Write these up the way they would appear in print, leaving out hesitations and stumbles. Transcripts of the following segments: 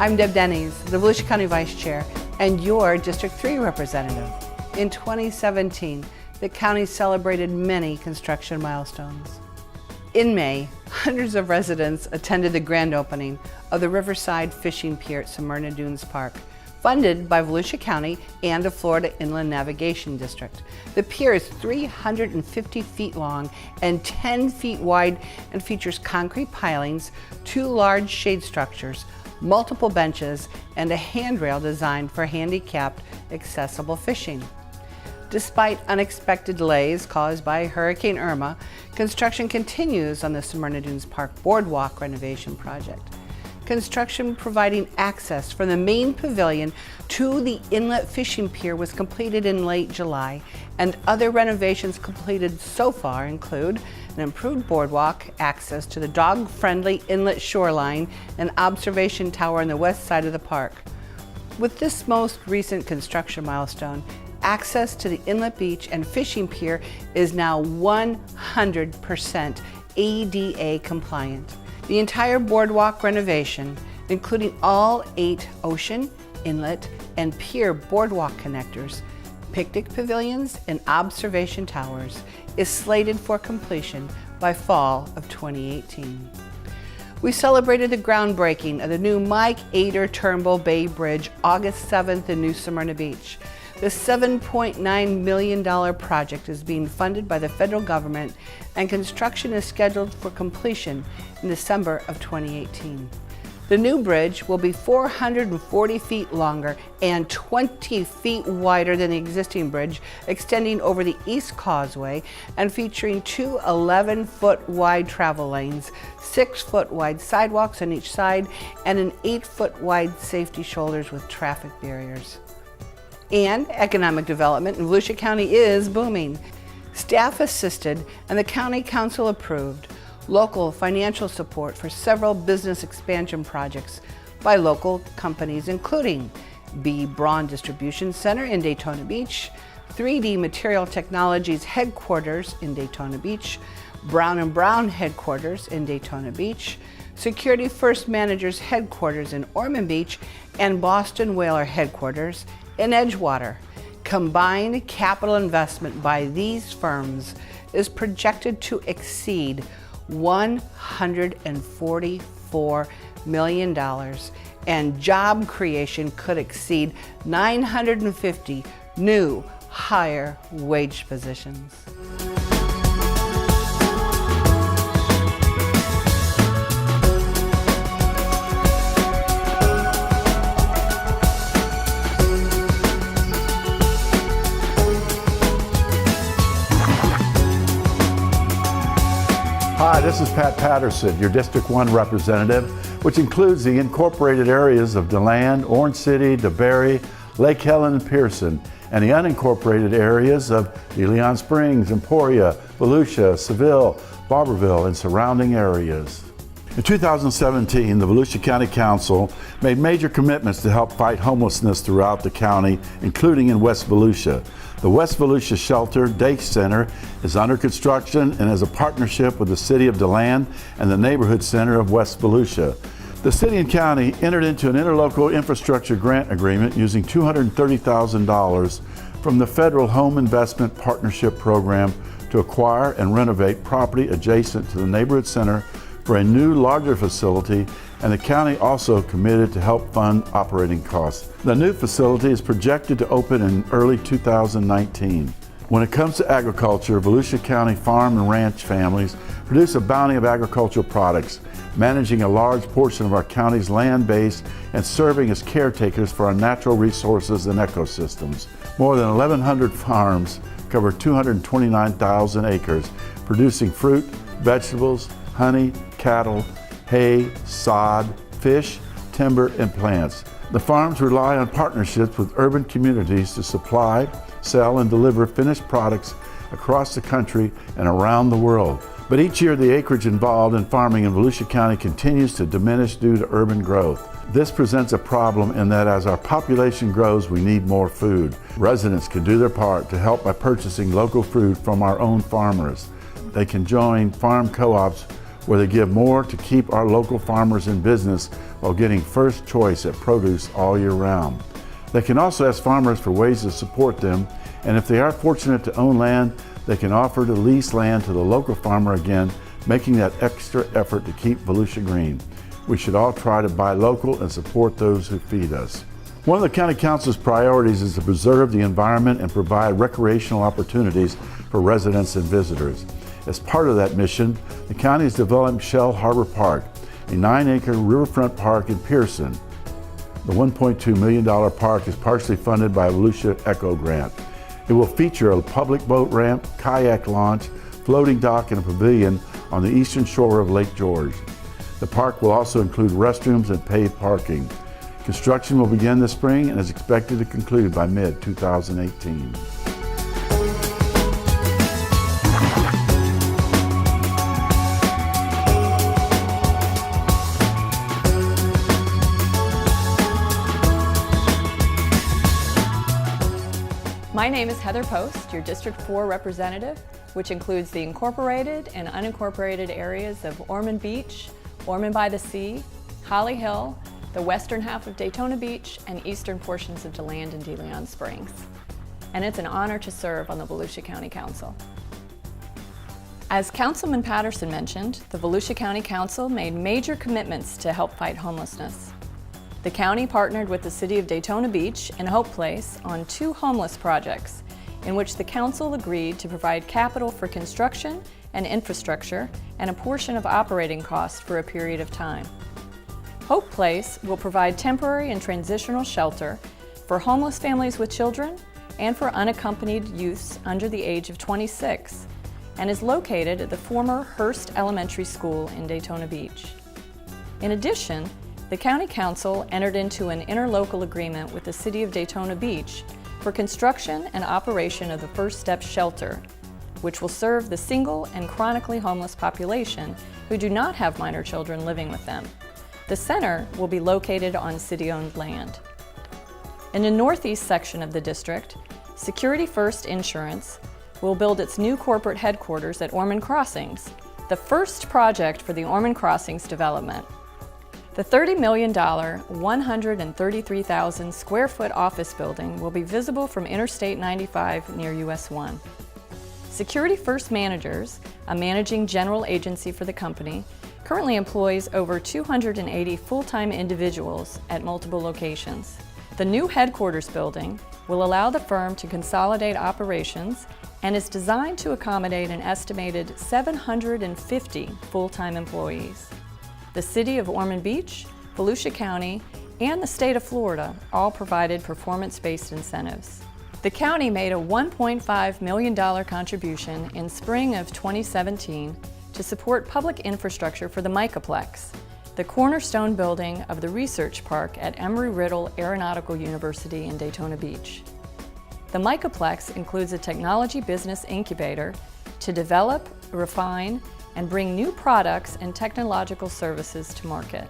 I'm Deb Denny's, the Volusia County Vice Chair and your District 3 representative. In 2017, the county celebrated many construction milestones. In May, hundreds of residents attended the grand opening of the Riverside Fishing Pier at Smyrna Dunes Park, funded by Volusia County and the Florida Inland Navigation District. The pier is 350 feet long and 10 feet wide and features concrete pilings, 2 large shade structures, multiple benches, and a handrail designed for handicapped accessible fishing. Despite unexpected delays caused by Hurricane Irma, construction continues on the Smyrna Dunes Park Boardwalk renovation project. Construction providing access from the main pavilion to the inlet fishing pier was completed in late July, and other renovations completed so far include an improved boardwalk, access to the dog-friendly inlet shoreline, and observation tower on the west side of the park. With this most recent construction milestone, access to the inlet beach and fishing pier is now 100% ADA compliant. The entire boardwalk renovation, including all 8 ocean, inlet, and pier boardwalk connectors, picnic pavilions, and observation towers, is slated for completion by fall of 2018. We celebrated the groundbreaking of the new Mike Ader Turnbull Bay Bridge August 7th in New Smyrna Beach. The $7.9 million project is being funded by the federal government, and construction is scheduled for completion in December of 2018. The new bridge will be 440 feet longer and 20 feet wider than the existing bridge, extending over the East Causeway and featuring 2 11-foot wide travel lanes, 6-foot wide sidewalks on each side, and an 8-foot wide safety shoulders with traffic barriers. And economic development in Volusia County is booming. Staff assisted and the County Council approved local financial support for several business expansion projects by local companies, including B. Braun Distribution Center in Daytona Beach, 3D Material Technologies headquarters in Daytona Beach, Brown & Brown headquarters in Daytona Beach, Security First Managers headquarters in Ormond Beach, and Boston Whaler headquarters in Edgewater. Combined capital investment by these firms is projected to exceed $144 million, and job creation could exceed 950 new higher wage positions. Hi, this is Pat Patterson, your District 1 representative, which includes the incorporated areas of DeLand, Orange City, DeBary, Lake Helen, and Pearson, and the unincorporated areas of DeLeon Springs, Emporia, Volusia, Seville, Barberville, and surrounding areas. In 2017, the Volusia County Council made major commitments to help fight homelessness throughout the county, including in West Volusia. The West Volusia Shelter Day Center is under construction and is a partnership with the City of DeLand and the Neighborhood Center of West Volusia. The City and County entered into an interlocal infrastructure grant agreement using $230,000 from the Federal Home Investment Partnership Program to acquire and renovate property adjacent to the Neighborhood Center for a new, larger facility, and the county also committed to help fund operating costs. The new facility is projected to open in early 2019. When it comes to agriculture, Volusia County farm and ranch families produce a bounty of agricultural products, managing a large portion of our county's land base and serving as caretakers for our natural resources and ecosystems. More than 1,100 farms cover 229,000 acres, producing fruit, vegetables, honey, cattle, hay, sod, fish, timber, and plants. The farms rely on partnerships with urban communities to supply, sell, and deliver finished products across the country and around the world. But each year, the acreage involved in farming in Volusia County continues to diminish due to urban growth. This presents a problem in that as our population grows, we need more food. Residents can do their part to help by purchasing local food from our own farmers. They can join farm co-ops where they give more to keep our local farmers in business while getting first choice at produce all year round. They can also ask farmers for ways to support them, and if they are fortunate to own land, they can offer to lease land to the local farmer again, making that extra effort to keep Volusia green. We should all try to buy local and support those who feed us. One of the County Council's priorities is to preserve the environment and provide recreational opportunities for residents and visitors. As part of that mission, the county has developed Shell Harbor Park, a 9-acre riverfront park in Pearson. The $1.2 million park is partially funded by a Volusia Echo grant. It will feature a public boat ramp, kayak launch, floating dock, and a pavilion on the eastern shore of Lake George. The park will also include restrooms and paved parking. Construction will begin this spring and is expected to conclude by mid-2018. My name is Heather Post, your District 4 representative, which includes the incorporated and unincorporated areas of Ormond Beach, Ormond by the Sea, Holly Hill, the western half of Daytona Beach, and eastern portions of DeLand and DeLeon Springs. And it's an honor to serve on the Volusia County Council. As Councilman Patterson mentioned, the Volusia County Council made major commitments to help fight homelessness. The county partnered with the City of Daytona Beach and Hope Place on 2 homeless projects in which the council agreed to provide capital for construction and infrastructure and a portion of operating costs for a period of time. Hope Place will provide temporary and transitional shelter for homeless families with children and for unaccompanied youths under the age of 26 and is located at the former Hearst Elementary School in Daytona Beach. In addition, the County Council entered into an interlocal agreement with the City of Daytona Beach for construction and operation of the First Step Shelter, which will serve the single and chronically homeless population who do not have minor children living with them. The center will be located on city-owned land. In the northeast section of the district, Security First Insurance will build its new corporate headquarters at Ormond Crossings, the first project for the Ormond Crossings development. The $30 million, 133,000 square foot office building will be visible from Interstate 95 near US 1. Security First Managers, a managing general agency for the company, currently employs over 280 full-time individuals at multiple locations. The new headquarters building will allow the firm to consolidate operations and is designed to accommodate an estimated 750 full-time employees. The City of Ormond Beach, Volusia County, and the state of Florida all provided performance-based incentives. The county made a $1.5 million contribution in spring of 2017 to support public infrastructure for the Micaplex, the cornerstone building of the research park at Embry-Riddle Aeronautical University in Daytona Beach. The Micaplex includes a technology business incubator to develop, refine, and bring new products and technological services to market.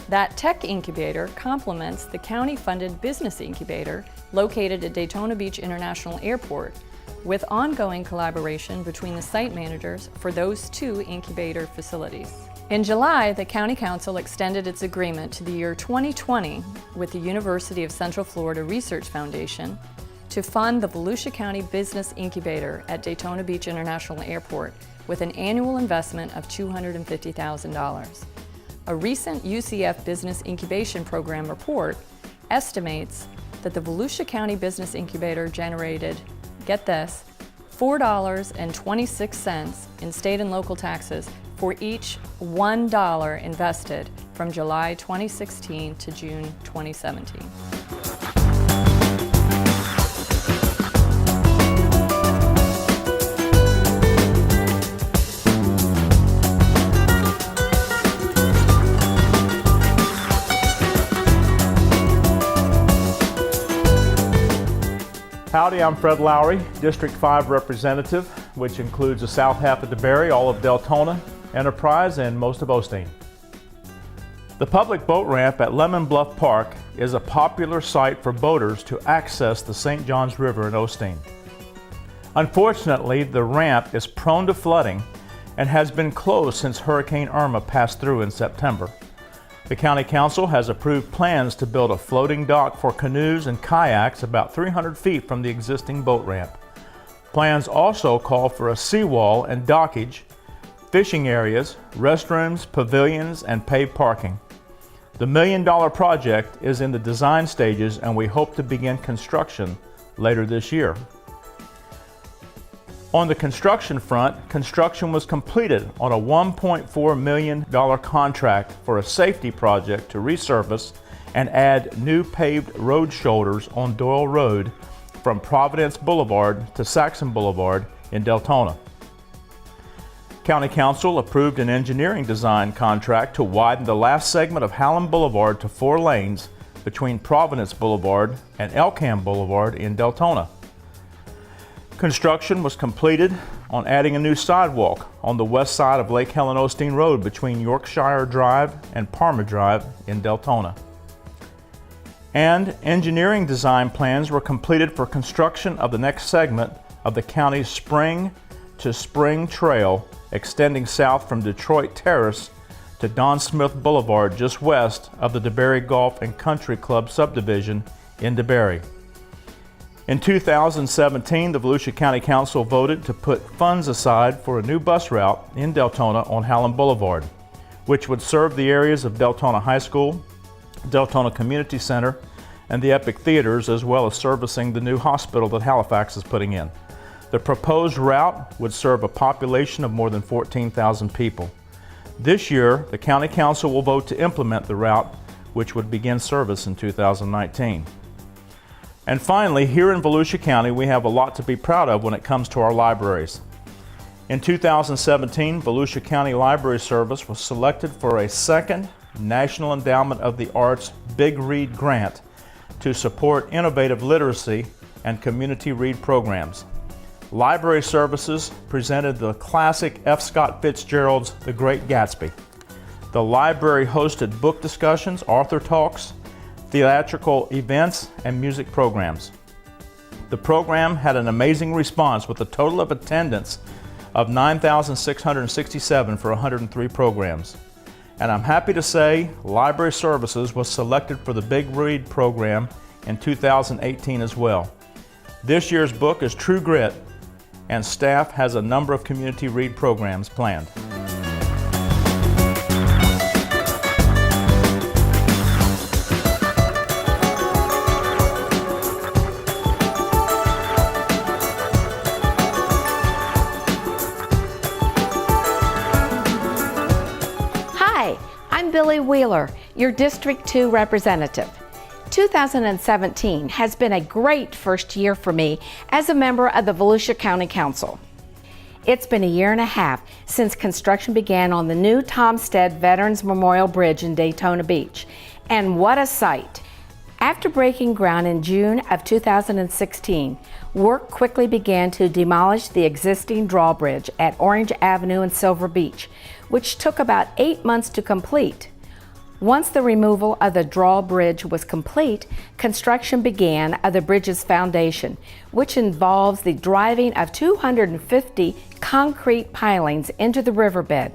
That tech incubator complements the county-funded business incubator located at Daytona Beach International Airport, with ongoing collaboration between the site managers for those 2 incubator facilities. In July, the County Council extended its agreement to the year 2020 with the University of Central Florida Research Foundation to fund the Volusia County Business Incubator at Daytona Beach International Airport with an annual investment of $250,000. A recent UCF Business Incubation Program report estimates that the Volusia County Business Incubator generated, get this, $4.26 in state and local taxes for each $1 invested from July 2016 to June 2017. Howdy, I'm Fred Lowry, District 5 representative, which includes the south half of DeBary, all of Deltona, Enterprise, and most of Osteen. The public boat ramp at Lemon Bluff Park is a popular site for boaters to access the St. Johns River in Osteen. Unfortunately, the ramp is prone to flooding and has been closed since Hurricane Irma passed through in September. The County Council has approved plans to build a floating dock for canoes and kayaks about 300 feet from the existing boat ramp. Plans also call for a seawall and dockage, fishing areas, restrooms, pavilions, and paved parking. The $1 million project is in the design stages, and we hope to begin construction later this year. On the construction front, construction was completed on a $1.4 million contract for a safety project to resurface and add new paved road shoulders on Doyle Road from Providence Boulevard to Saxon Boulevard in Deltona. County Council approved an engineering design contract to widen the last segment of Hallam Boulevard to 4 lanes between Providence Boulevard and Elkham Boulevard in Deltona. Construction was completed on adding a new sidewalk on the west side of Lake Helen Osteen Road between Yorkshire Drive and Parma Drive in Deltona. And engineering design plans were completed for construction of the next segment of the county's Spring to Spring Trail, extending south from Detroit Terrace to Don Smith Boulevard just west of the DeBary Golf and Country Club subdivision in DeBary. In 2017, the Volusia County Council voted to put funds aside for a new bus route in Deltona on Hallam Boulevard, which would serve the areas of Deltona High School, Deltona Community Center, and the Epic Theaters, as well as servicing the new hospital that Halifax is putting in. The proposed route would serve a population of more than 14,000 people. This year, the County Council will vote to implement the route, which would begin service in 2019. And finally, here in Volusia County, we have a lot to be proud of when it comes to our libraries. In 2017, Volusia County Library Service was selected for a second National Endowment of the Arts Big Read Grant to support innovative literacy and community read programs. Library Services presented the classic F. Scott Fitzgerald's The Great Gatsby. The library hosted book discussions, author talks, theatrical events, and music programs. The program had an amazing response with a total of attendance of 9,667 for 103 programs. And I'm happy to say Library Services was selected for the Big Read program in 2018 as well. This year's book is True Grit, and staff has a number of community read programs planned. I'm Billy Wheeler, your District 2 representative. 2017 has been a great first year for me as a member of the Volusia County Council. It's been a year and a half since construction began on the new Tom Stead Veterans Memorial Bridge in Daytona Beach, and what a sight! After breaking ground in June of 2016, work quickly began to demolish the existing drawbridge at Orange Avenue and Silver Beach, which took about 8 months to complete. Once the removal of the drawbridge was complete, construction began of the bridge's foundation, which involves the driving of 250 concrete pilings into the riverbed.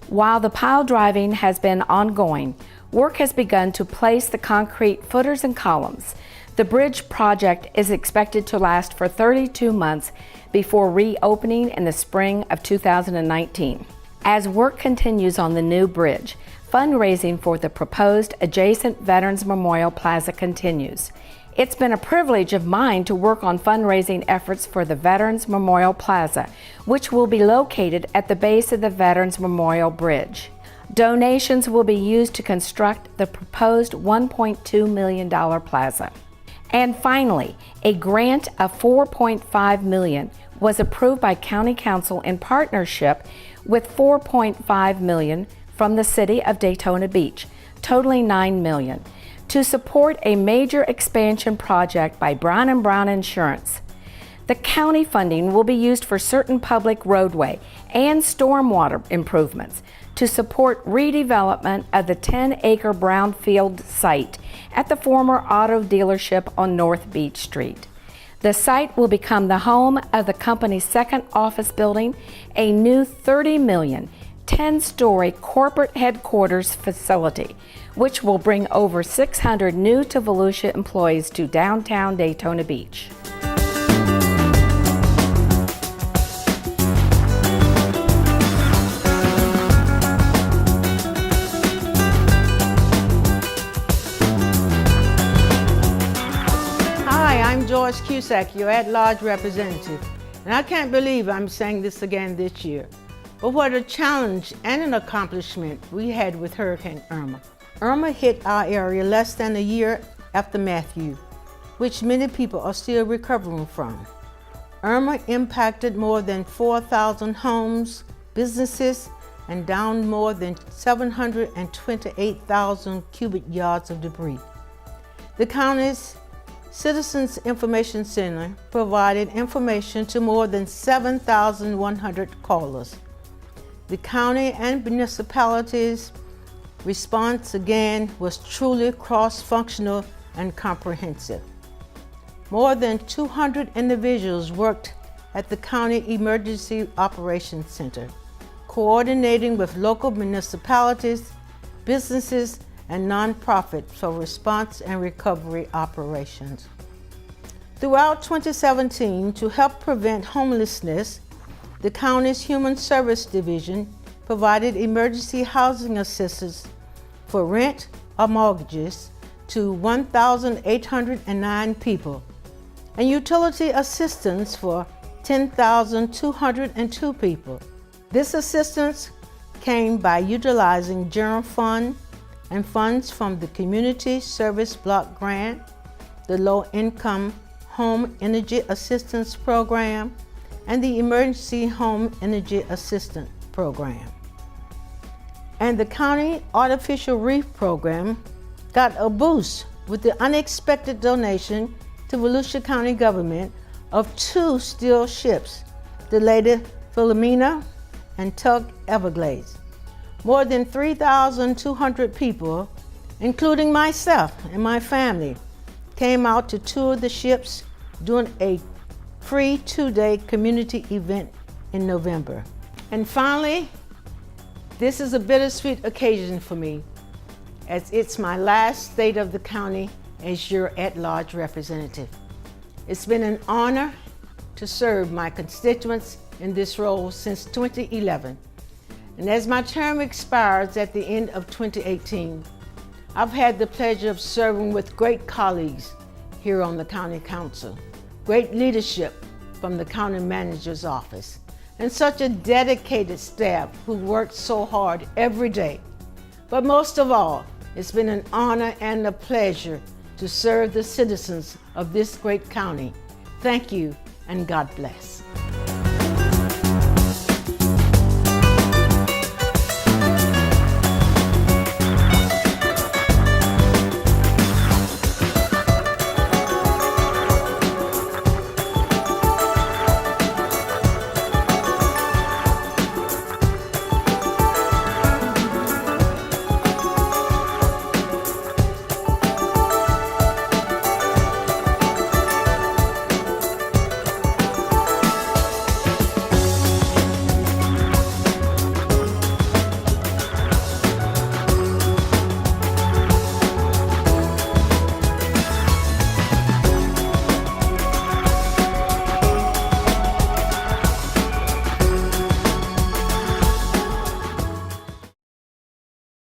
While the pile driving has been ongoing, work has begun to place the concrete footers and columns. The bridge project is expected to last for 32 months before reopening in the spring of 2019. As work continues on the new bridge, fundraising for the proposed adjacent Veterans Memorial Plaza continues. It's been a privilege of mine to work on fundraising efforts for the Veterans Memorial Plaza, which will be located at the base of the Veterans Memorial Bridge. Donations will be used to construct the proposed $1.2 million plaza. And finally, a grant of $4.5 million was approved by County Council in partnership with $4.5 million from the City of Daytona Beach, totaling $9 million, to support a major expansion project by Brown & Brown Insurance. The county funding will be used for certain public roadway and stormwater improvements to support redevelopment of the 10-acre brownfield site at the former auto dealership on North Beach Street. The site will become the home of the company's second office building, a new $30 million, 10-story corporate headquarters facility, which will bring over 600 new to Volusia employees to downtown Daytona Beach. Hi, I'm George Cusack, your at-large representative, and I can't believe I'm saying this again this year. But what a challenge and an accomplishment we had with Hurricane Irma. Irma hit our area less than a year after Matthew, which many people are still recovering from. Irma impacted more than 4,000 homes, businesses, and downed more than 728,000 cubic yards of debris. The county's Citizens Information Center provided information to more than 7,100 callers. The county and municipalities' response again was truly cross-functional and comprehensive. More than 200 individuals worked at the County Emergency Operations Center, coordinating with local municipalities, businesses, and nonprofits for response and recovery operations. Throughout 2017, to help prevent homelessness, the county's Human Service Division provided emergency housing assistance for rent or mortgages to 1,809 people, and utility assistance for 10,202 people. This assistance came by utilizing general fund and funds from the Community Service Block Grant, the Low Income Home Energy Assistance Program, and the Emergency Home Energy Assistance Program. And the County Artificial Reef Program got a boost with the unexpected donation to Volusia County government of 2 steel ships, the Lady Philomena and Tug Everglades. More than 3,200 people, including myself and my family, came out to tour the ships during a free 2-day community event in November. And finally, this is a bittersweet occasion for me, as it's my last State of the County as your at-large representative. It's been an honor to serve my constituents in this role since 2011. And as my term expires at the end of 2018, I've had the pleasure of serving with great colleagues here on the County Council, great leadership from the County Manager's Office, and such a dedicated staff who works so hard every day. But most of all, it's been an honor and a pleasure to serve the citizens of this great county. Thank you, and God bless.